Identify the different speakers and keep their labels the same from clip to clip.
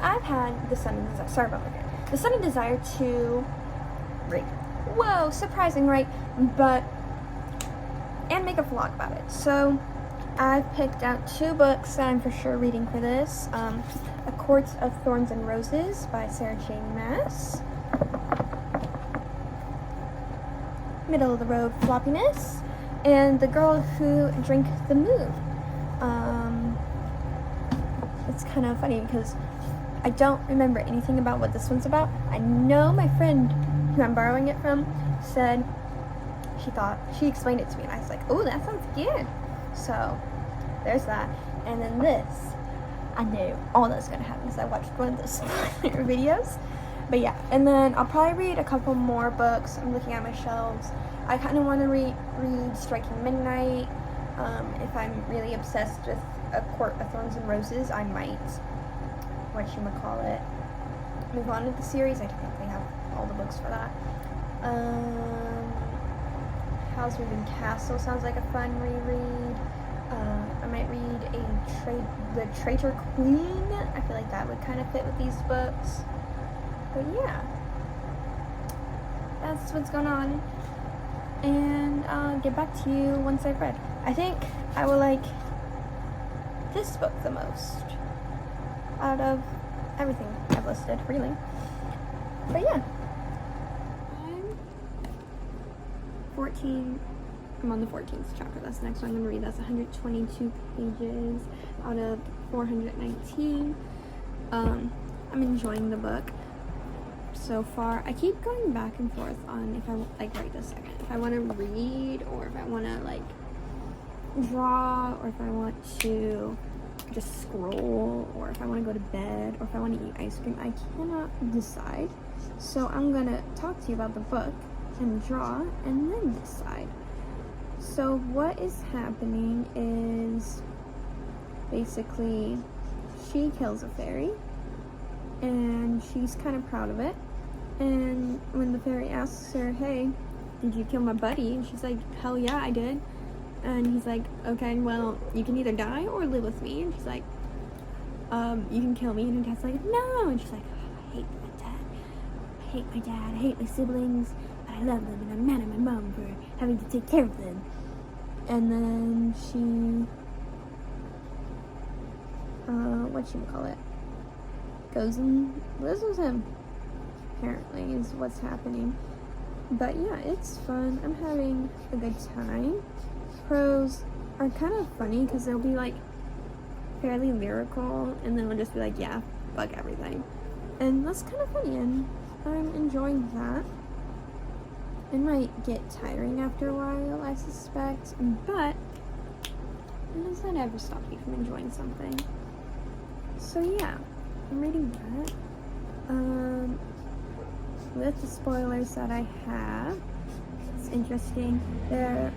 Speaker 1: I've had the sudden desire, sorry about that, the sudden desire to read. Whoa, surprising, right? And make a vlog about it. So I've picked out 2 books that I'm for sure reading for this. A Court of Thorns and Roses by Sarah J. Maas. Middle of the Road Floppiness. And The Girl Who Drank the Moon. It's kind of funny because I don't remember anything about what this one's about. I know my friend who I'm borrowing it from said she explained it to me, and I was like, oh, that sounds good. So there's that. And then this, I knew all that's gonna happen because I watched one of those spoiler videos. But yeah, and then I'll probably read a couple more books. I'm looking at my shelves. I kind of want to read Striking Midnight. If I'm really obsessed with A Court of Thorns and Roses, I might, move on to the series. I technically have all the books for that. Howl's Moving Castle sounds like a fun reread. I might read The Traitor Queen. I feel like that would kind of fit with these books. But yeah, that's what's going on. And I'll get back to you once I've read. I think I will like this book the most out of everything I've listed, really. But yeah. I'm on the 14th chapter. That's the next one I'm going to read. That's 122 pages out of 419. I'm enjoying the book so far. I keep going back and forth on if I, right this second, if I want to read or if I want to, draw or if I want to just scroll or if I want to go to bed or if I want to eat ice cream. I cannot decide. So I'm going to talk to you about the book and draw and then decide. So what is happening is basically she kills a fairy and she's kind of proud of it, and when the fairy asks her, hey, did you kill my buddy? And she's like, hell yeah, I did. And he's like, okay, well, you can either die or live with me. And she's like, you can kill me. And her dad's like, no. And she's like, oh, I hate my dad, I hate my siblings, but I love them, and I'm mad at my mom for having to take care of them. And then she, goes and lives with him, apparently, is what's happening. But yeah, it's fun. I'm having a good time. Prose are kind of funny because they'll be, fairly lyrical, and then we'll just be like, yeah, fuck everything. And that's kind of funny, and I'm enjoying that. It might get tiring after a while, I suspect, but it doesn't ever stop me from enjoying something. So yeah, I'm reading that. With the spoilers that I have, it's interesting. There are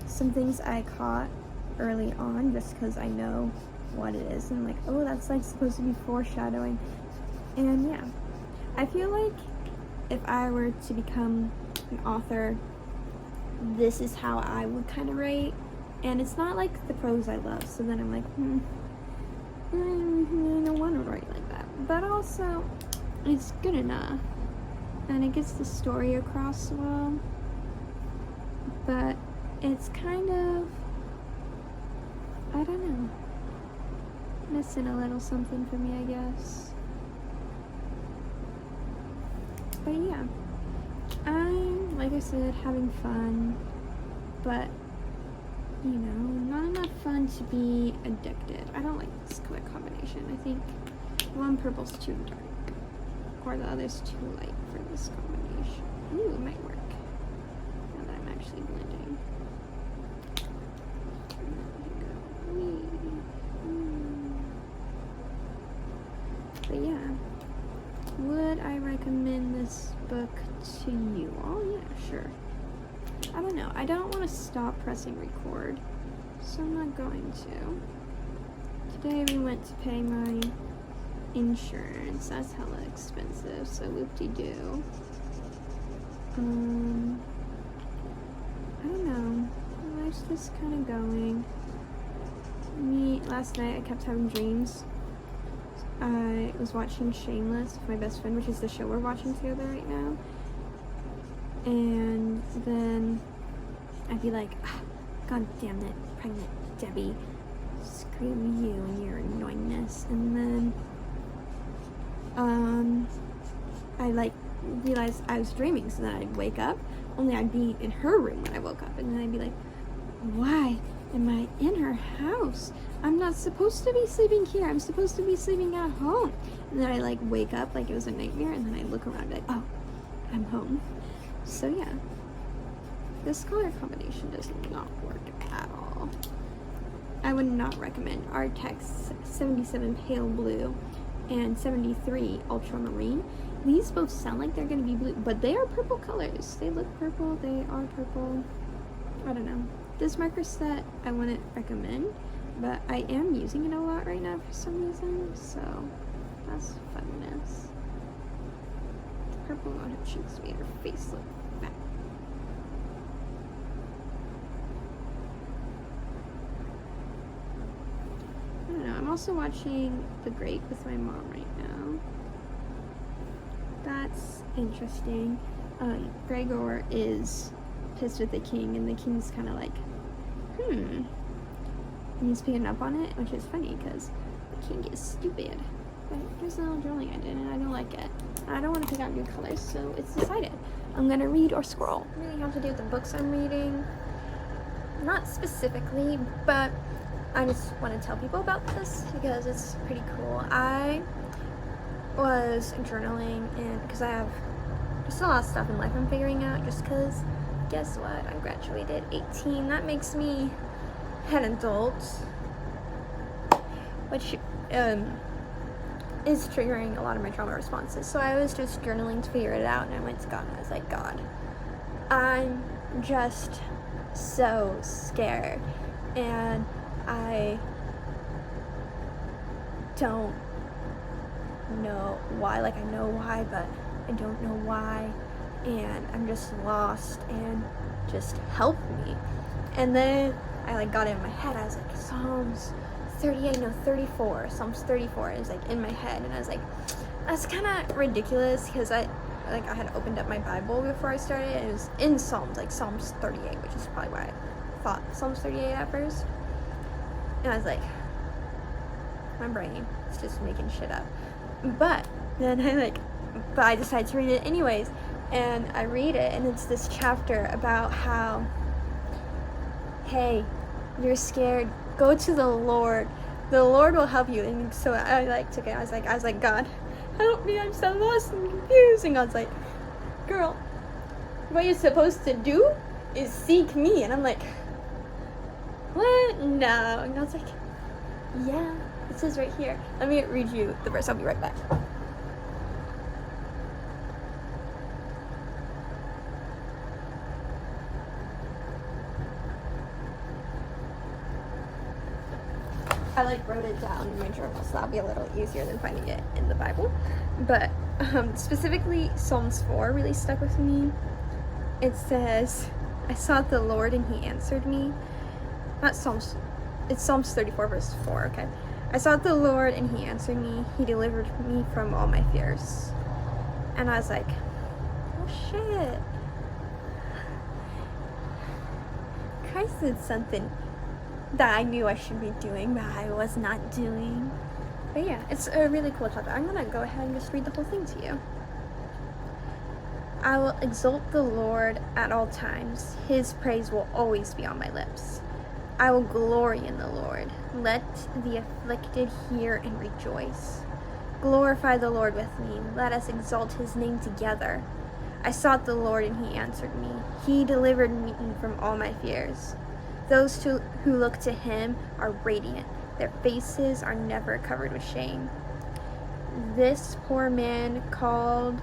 Speaker 1: some things I caught early on just because I know what it is, and I'm like, oh, that's supposed to be foreshadowing. And yeah, I feel like if I were to become an author, this is how I would kind of write. And it's not like the prose I love, so then I'm like, I don't want to write like that. But also, it's good enough, and it gets the story across well. But it's kind of, I don't know, missing a little something for me, I guess. But yeah, I'm, like I said, having fun, but, not enough fun to be addicted. I don't like this color combination. I think one purple's too dark, or the other's too light for this combination. Ooh, it might work, now that I'm actually blending. But yeah, would I recommend this book to you all? Yeah, sure. I don't know. I don't want to stop pressing record, so I'm not going to. Today we went to pay my insurance. That's hella expensive, so whoop-de-doo. I don't know. Life's just kind of going. Last night I kept having dreams I was watching Shameless with my best friend, which is the show we're watching together right now. And then I'd be like, God damn it, pregnant Debbie, screw you and your annoyingness. And then I like realized I was dreaming, so then I'd wake up, only I'd be in her room when I woke up, and then I'd be like, why am I in her house? I'm not supposed to be sleeping here. I'm supposed to be sleeping at home. And then I like wake up like it was a nightmare, and then I look around and be like, oh, I'm home. So yeah, this color combination does not work at all. I would not recommend Artex 77 Pale Blue and 73 Ultramarine. These both sound like they're going to be blue, but they are purple colors. They look purple. They are purple. I don't know. This marker set I wouldn't recommend, but I am using it a lot right now for some reason, so that's funness. The purple on her cheeks made her face look fat. I don't know. I'm also watching The Great with my mom right now. That's interesting. Gregor is pissed with the king, and the king's kind of like, and he's picking up on it, which is funny because the king is stupid. But there's a little drawing I did, and I don't like it. I don't want to pick out new colors, so it's decided. I'm gonna read or scroll. It really have to do with the books I'm reading. Not specifically, but I just want to tell people about this because it's pretty cool. I was journaling, and because I have just a lot of stuff in life I'm figuring out, just because guess what? I graduated 18. That makes me an adult, which is triggering a lot of my trauma responses. So I was just journaling to figure it out, and I went to God and I was like, God, I'm just so scared, and I don't know why. Like, I know why, but I don't know why, and I'm just lost, and just help me. And then I like got it in my head. I was like, Psalms 34. Psalms 34 is like in my head, and I was like, that's kind of ridiculous because I had opened up my Bible before I started, and it was in Psalms, like Psalms 38, which is probably why I thought Psalms 38 at first. And I was like, my brain is just making shit up. But then I decided to read it anyways, and I read it, and it's this chapter about how, hey, you're scared, go to the Lord will help you. And so I took it. I was like, God, help me, I'm so lost and confused. And God's like, girl, what you're supposed to do is seek me. And I'm like, what? No. And God's like, yeah, it says right here. Let me read you the verse. I'll be right back. I wrote it down in my journal, so that'll be a little easier than finding it in the Bible. But specifically Psalms 4 really stuck with me. It says, I sought the Lord and he answered me. It's Psalms 34 verse 4, okay. I sought the Lord and he answered me. He delivered me from all my fears. And I was like, oh shit. Christ did something that I knew I should be doing, but I was not doing. But yeah, it's a really cool chapter. I'm gonna go ahead and just read the whole thing to you. I will exalt the Lord at all times. His praise will always be on my lips. I will glory in the Lord. Let the afflicted hear and rejoice. Glorify the Lord with me. Let us exalt his name together. I sought the Lord and he answered me. He delivered me from all my fears. Those who look to him are radiant. Their faces are never covered with shame. This poor man called,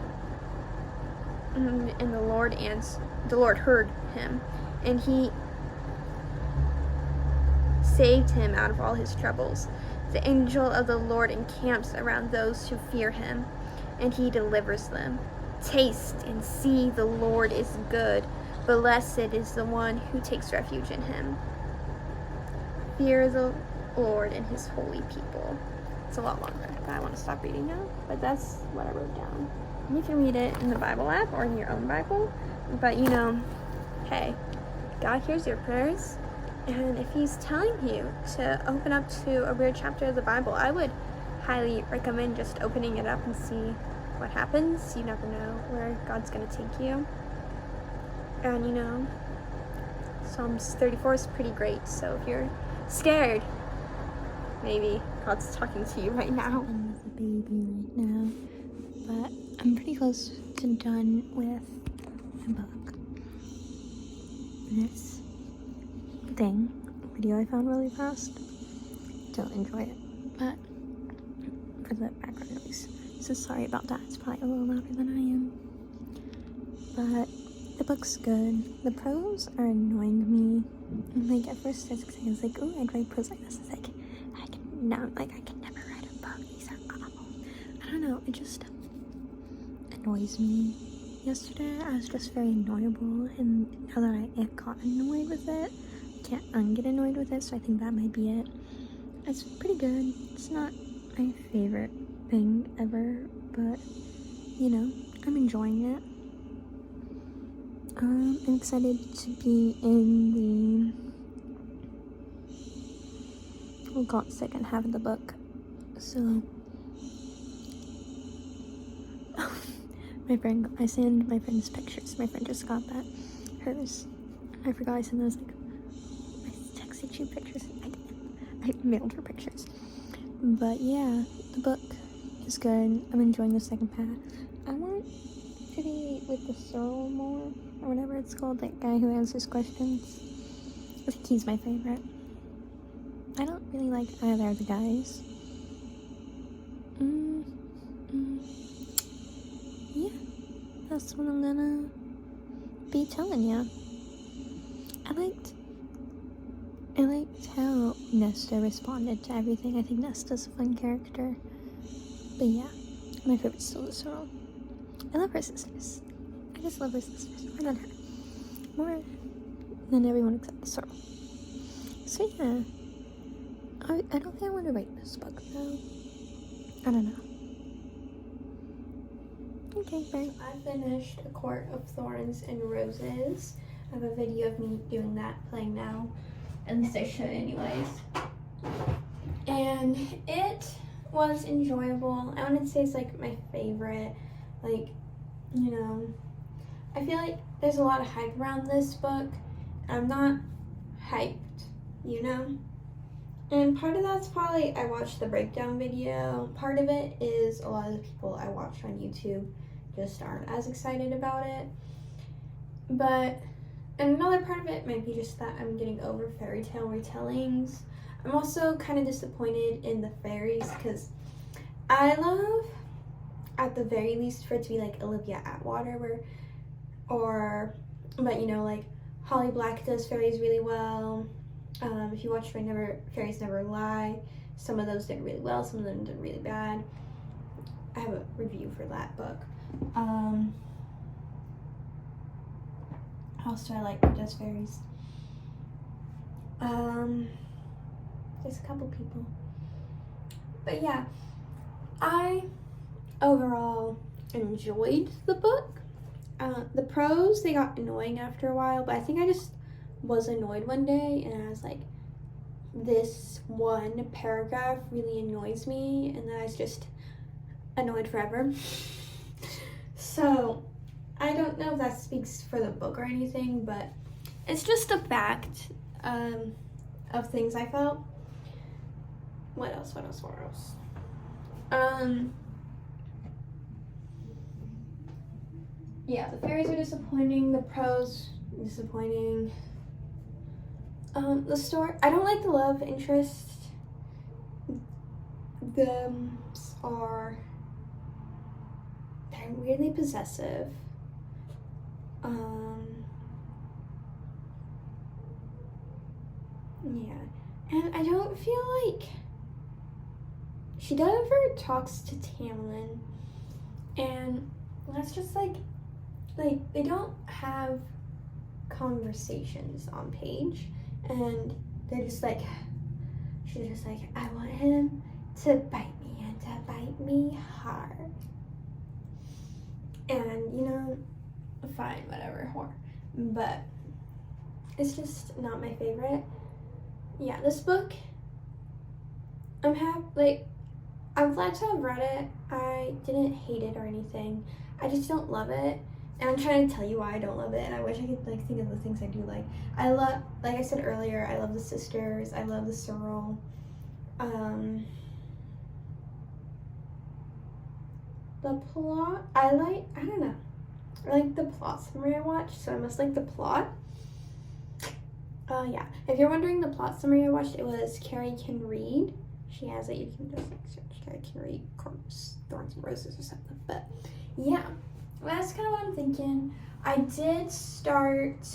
Speaker 1: and the Lord heard him, and he saved him out of all his troubles. The angel of the Lord encamps around those who fear him, and he delivers them. Taste and see the Lord is good. Blessed is the one who takes refuge in him. Fear the Lord and his holy people. It's a lot longer. I want to stop reading now, but that's what I wrote down. You can read it in the Bible app or in your own Bible, but you know, hey, God hears your prayers, and if he's telling you to open up to a weird chapter of the Bible, I would highly recommend just opening it up and see what happens. You never know where God's going to take you. And you know, Psalms 34 is pretty great, so if you're scared, maybe God's talking to you right now. I'm with a baby right now, but I'm pretty close to done with the book. This video I found really fast. Don't enjoy it, but for the background noise. So sorry about that. It's probably a little louder than I am. But the book's good. The prose are annoying me. Like at first I was like, oh, I'd write prose like this. It's like I can never write a book. These are awful. I don't know. It just annoys me. Yesterday I was just very annoyable, and now that I got annoyed with it, I can't unget annoyed with it. So I think that might be it. It's pretty good. It's not my favorite thing ever, but you know, I'm enjoying it. I'm excited to be in the second half of the book. So I send my friend's pictures. My friend just got that, hers. I forgot I sent those. Like, I texted you pictures. I mailed her pictures. But yeah, the book is good. I'm enjoying the second part. I want to be with the Searle more, or whatever it's called, that guy who answers questions. I think he's my favorite. I don't really like either of the guys. Yeah, that's what I'm gonna be telling you. I liked how Nesta responded to everything. I think Nesta's a fun character. But yeah, my favorite's still the Searle. I love her sisters. I just love her sisters more than her. More than everyone except the Searle. So yeah, I don't think I want to write this book though. I don't know. Okay, bye. I finished A Court of Thorns and Roses. I have a video of me doing that playing now. At least I should anyways. And it was enjoyable. I wouldn't say it's like my favorite. Like, you know, I feel like there's a lot of hype around this book. I'm not hyped, you know? And part of that's probably I watched the breakdown video. Part of it is a lot of the people I watch on YouTube just aren't as excited about it. But another part of it might be just that I'm getting over fairy tale retellings. I'm also kind of disappointed in the fairies because I love, at the very least, for it to be like Olivia Atwater, but you know, like Holly Black does fairies really well. If you watch Fairies Never Lie, some of those did really well, some of them did really bad. I have a review for that book. How else do I like who does fairies? There's a couple people. But yeah, I overall enjoyed the book. The prose, they got annoying after a while, but I think I just was annoyed one day and I was like, this one paragraph really annoys me, and then I was just annoyed forever. So I don't know if that speaks for the book or anything, but it's just a fact of things I felt. What else? Yeah, the fairies are disappointing, the prose disappointing. The story, I don't like the love interest. They're weirdly possessive. Yeah, and I don't feel like she never talks to Tamlin, and that's just like they don't have conversations on page, and they're just like, she's just like, I want him to bite me and to bite me hard. And, you know, fine, whatever, whore. But it's just not my favorite. Yeah, this book, I'm glad to have read it. I didn't hate it or anything. I just don't love it. And I'm trying to tell you why I don't love it, and I wish I could think of the things I do like. I love, like I said earlier, I love the sisters. I love the Sorrel. The plot, I don't know. I like the plot summary I watched, so I must like the plot. Yeah. If you're wondering the plot summary I watched, it was Carrie Can Read. She has it. You can just search Carrie Can Read, Thorns and Roses or something. But yeah, well, that's kind of what I'm thinking. I did start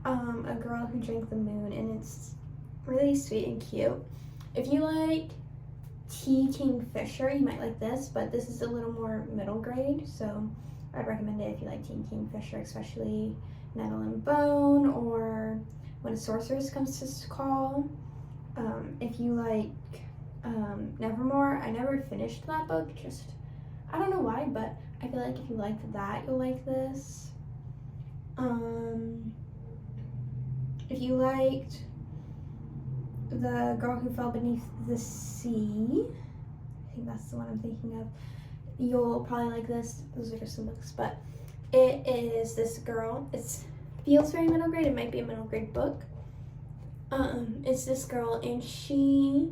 Speaker 1: A Girl Who Drank the Moon, and it's really sweet and cute. If you like T. Kingfisher, you might like this, but this is a little more middle grade, so I'd recommend it if you like T. Kingfisher, especially Nettle and Bone, or When a Sorceress Comes to Call. If you like Nevermore, I never finished that book, just, I don't know why, but I feel like if you liked that, you'll like this. If you liked The Girl Who Fell Beneath the Sea, I think that's the one I'm thinking of, you'll probably like this. Those are just some books, but it is this girl. It feels very middle grade. It might be a middle grade book. It's this girl, and she,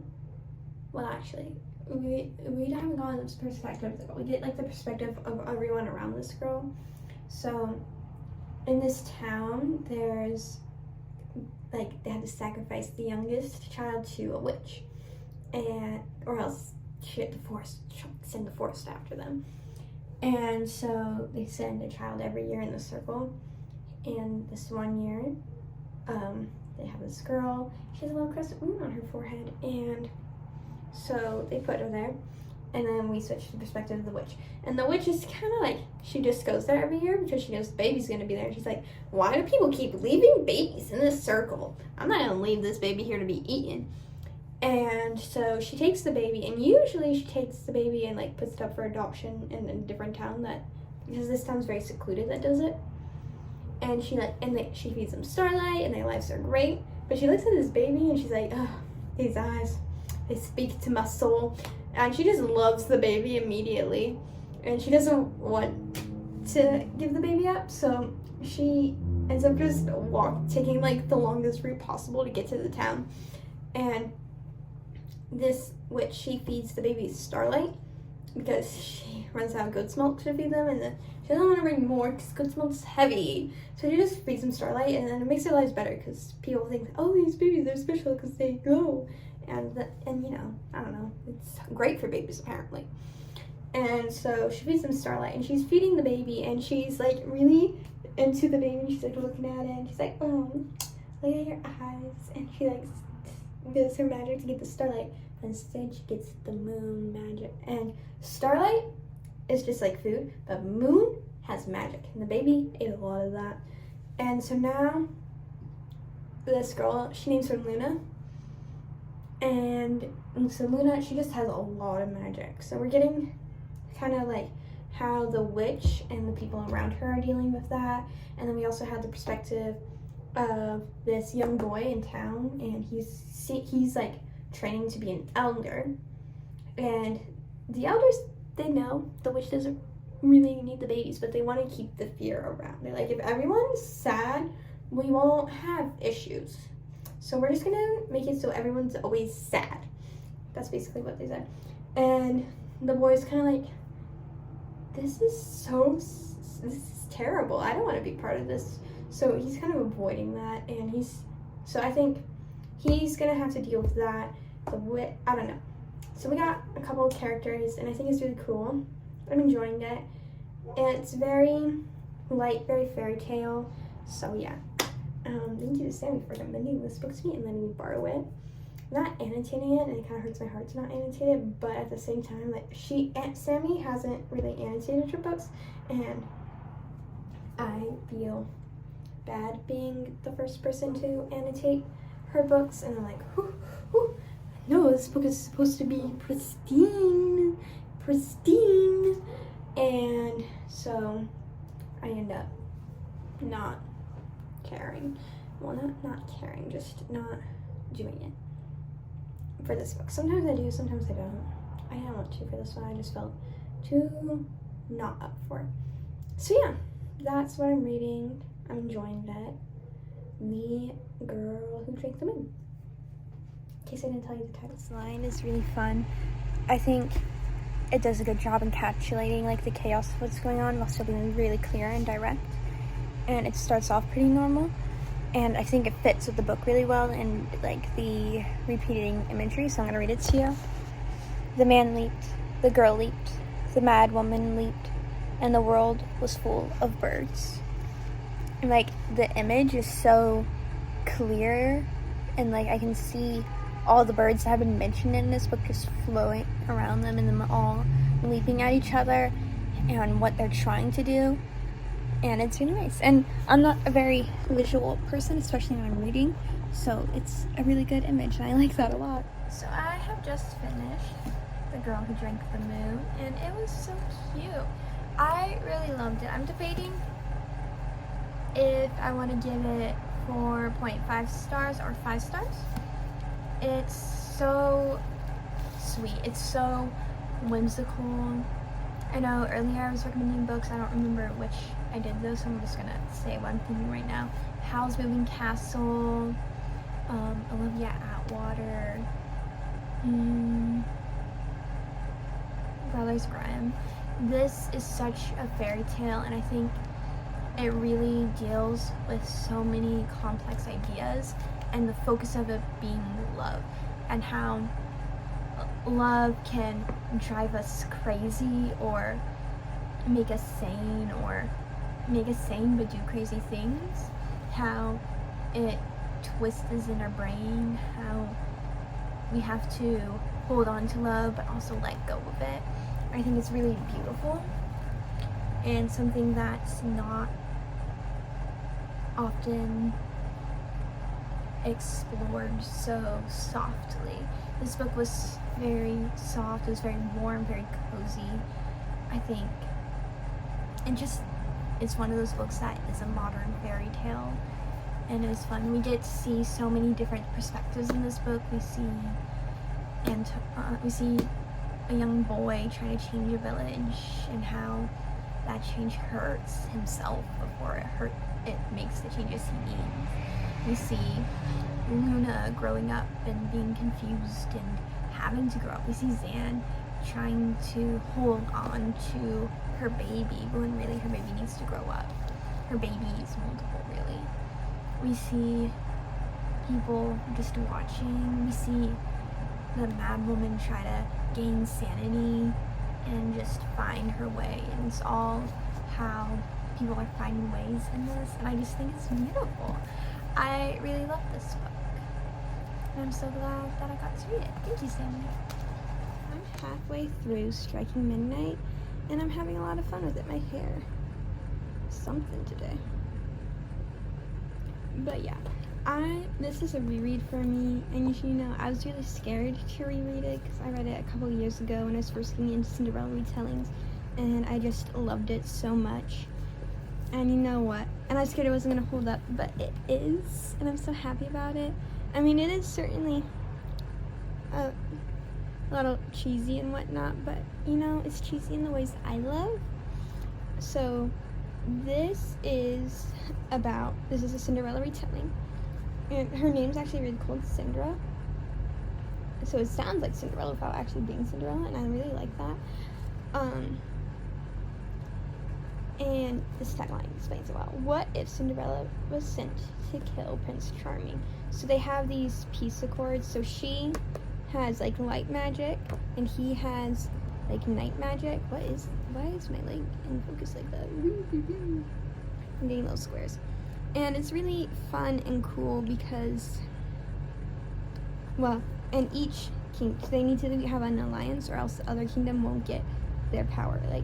Speaker 1: well, actually, we haven't gone this perspective of the girl. We get like the perspective of everyone around this girl. So in this town, there's like, they had to sacrifice the youngest child to a witch, and or else send the forest after them. And so they send a child every year in the circle. And this one year, they have this girl. She has a little crescent moon on her forehead, and so they put her there. And then we switch to the perspective of the witch. And the witch is kind of like, she just goes there every year because she knows the baby's going to be there. She's like, why do people keep leaving babies in this circle? I'm not going to leave this baby here to be eaten. And so she takes the baby, and usually she takes the baby and like puts it up for adoption in a different town, because this town's very secluded that does it. And she feeds them Starlight, and their lives are great. But she looks at this baby, and she's like, oh, these eyes, they speak to my soul. And she just loves the baby immediately. And she doesn't want to give the baby up, so she ends up just taking like the longest route possible to get to the town. And this witch, she feeds the baby Starlight because she runs out of goat's milk to feed them, and then she doesn't want to bring more because goat's milk's heavy. So she just feeds them Starlight, and then it makes their lives better because people think, oh, these babies are special because they grow. And you know, I don't know, it's great for babies apparently. And so she feeds them Starlight, and she's feeding the baby, and she's like really into the baby, and she's like looking at it, and she's like, oh, look at your eyes. And she like does her magic to get the Starlight, but instead she gets the moon magic. And Starlight is just like food, but moon has magic, and the baby ate a lot of that. And so now this girl, she names her Luna. And so Luna, she just has a lot of magic. So we're getting kind of like how the witch and the people around her are dealing with that. And then we also have the perspective of this young boy in town, and he's like training to be an elder. And the elders, they know the witch doesn't really need the babies, but they want to keep the fear around. They're like, if everyone's sad, we won't have issues. So we're just gonna make it so everyone's always sad. That's basically what they said. And the boy's kind of like, this is terrible. I don't want to be part of this. So he's kind of avoiding that, and so I think he's gonna have to deal with that. I don't know. So we got a couple of characters, and I think it's really cool. I'm enjoying it. And it's very light, very fairy tale. So yeah. Thank you to Sammy for recommending this book to me and letting me borrow it. I'm not annotating it, and it kind of hurts my heart to not annotate it, but at the same time, like, Sammy hasn't really annotated her books, and I feel bad being the first person to annotate her books, and I'm like, whew, no, this book is supposed to be pristine, and so I end up not caring. Well, not caring, just not doing it for this book. Sometimes I do, sometimes I don't. I didn't want to for this one. I just felt too not up for it. So yeah, that's what I'm reading. I'm enjoying that. The Girl Who Drank the Moon. In case I didn't tell you the title. This line is really fun. I think it does a good job encapsulating like the chaos of what's going on while still being really clear and direct. And it starts off pretty normal, and I think it fits with the book really well and like the repeating imagery, so I'm gonna read it to you. The man leaped, the girl leaped, the mad woman leaped, and the world was full of birds. And, like, the image is so clear, and like I can see all the birds that have been mentioned in this book just flowing around them, and them all leaping at each other and what they're trying to do. And it's really nice. And I'm not a very visual person, especially when I'm reading, so it's a really good image, and I like that a lot. So I have just finished The Girl Who Drank the Moon, and it was so cute. I really loved it. I'm debating if I want to give it 4.5 stars or 5 stars. It's so sweet. It's so whimsical. I know earlier I was recommending books. I don't remember which I did though, so I'm just gonna say what I'm thinking right now. Howl's Moving Castle, Olivia Atwater, Brothers Grimm. This is such a fairy tale, and I think it really deals with so many complex ideas, and the focus of it being love, and how love can drive us crazy or make us sane but do crazy things, how it twists in our brain, how we have to hold on to love but also let go of it. I think it's really beautiful and something that's not often explored so softly. This book was very soft, it was very warm, very cozy. I think it's one of those books that is a modern fairy tale, and it was fun. We get to see so many different perspectives in this book. We see a young boy trying to change a village, and how that change hurts himself before it makes the changes he needs. We see Luna growing up and being confused and having to grow up. We see Zan trying to hold on to her baby, but when really her baby needs to grow up. Her baby is multiple, really. We see people just watching. We see the mad woman try to gain sanity and just find her way, and it's all how people are finding ways in this, and I just think it's beautiful. I really love this book, and I'm so glad that I got to read it. Thank you, Sammy. I'm halfway through Striking Midnight, and I'm having a lot of fun with it. My hair is something today. But yeah, this is a reread for me, and you know, I was really scared to reread it because I read it a couple of years ago when I was first getting into Cinderella retellings, and I just loved it so much. And you know what? And I was scared it wasn't gonna hold up, but it is, and I'm so happy about it. I mean, it is certainly a little cheesy and whatnot, but you know, it's cheesy in the ways I love. So this is a Cinderella retelling, and her name's actually really called Cinderella, so it sounds like Cinderella without actually being Cinderella, and I really like that. And this tagline explains it well. What if Cinderella was sent to kill Prince Charming? So they have these peace accords. So she has like light magic, and he has like night magic. Why is my leg in focus like that? I'm getting little squares. And it's really fun and cool because, well, and each king, they need to have an alliance, or else the other kingdom won't get their power. Like,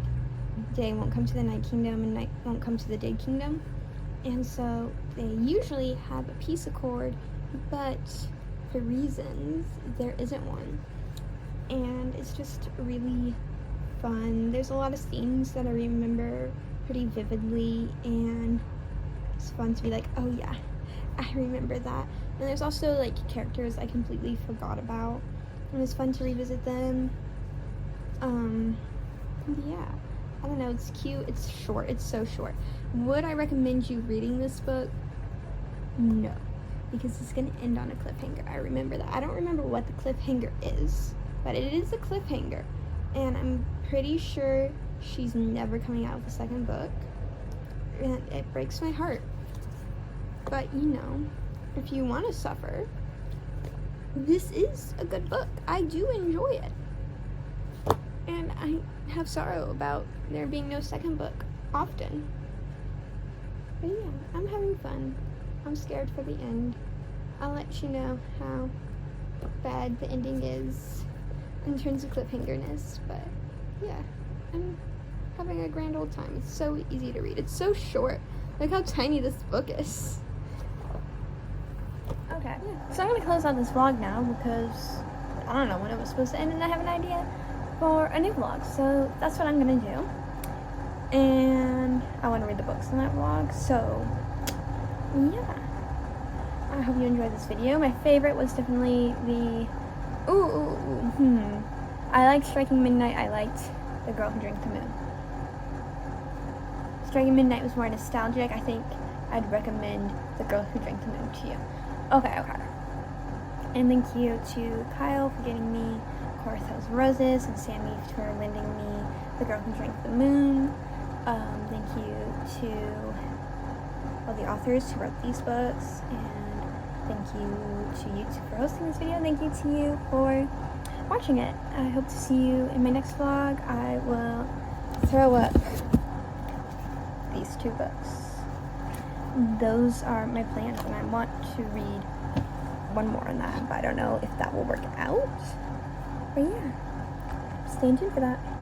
Speaker 1: day won't come to the Night Kingdom, and night won't come to the Day Kingdom. And so they usually have a peace accord, but for reasons, there isn't one. And it's just really fun. There's a lot of scenes that I remember pretty vividly, and it's fun to be like, oh yeah, I remember that. And there's also like characters I completely forgot about, and it's fun to revisit them. Yeah, I don't know, it's cute, it's short, it's so short. Would I recommend you reading this book? No, because it's gonna end on a cliffhanger. I remember that. I don't remember what the cliffhanger is, but it is a cliffhanger, and I'm pretty sure she's never coming out with a second book, and it breaks my heart. But you know, if you want to suffer, this is a good book. I do enjoy it, and I have sorrow about there being no second book often. But yeah, I'm having fun. I'm scared for the end. I'll let you know how bad the ending is in terms of cliffhangerness, but yeah, I'm having a grand old time. It's so easy to read. It's so short. Look how tiny this book is.
Speaker 2: Okay, so I'm going to close out this vlog now because I don't know when it was supposed to end and I have an idea for a new vlog. So that's what I'm going to do. And I want to read the books in that vlog. So yeah, I hope you enjoyed this video. My favorite was definitely the... I liked Striking Midnight. I liked The Girl Who Drank the Moon. Striking Midnight was more nostalgic. I think I'd recommend The Girl Who Drank the Moon to you. Okay. And thank you to Kyle for getting me Corathos Roses, and Sammy for lending me The Girl Who Drank the Moon. Thank you to all the authors who wrote these books, and thank you to YouTube for hosting this video. Thank you to you for watching it. I hope to see you in my next vlog. I will throw up these 2 books. Those are my plans, and I want to read one more on that, but I don't know if that will work out. But yeah, stay tuned for that.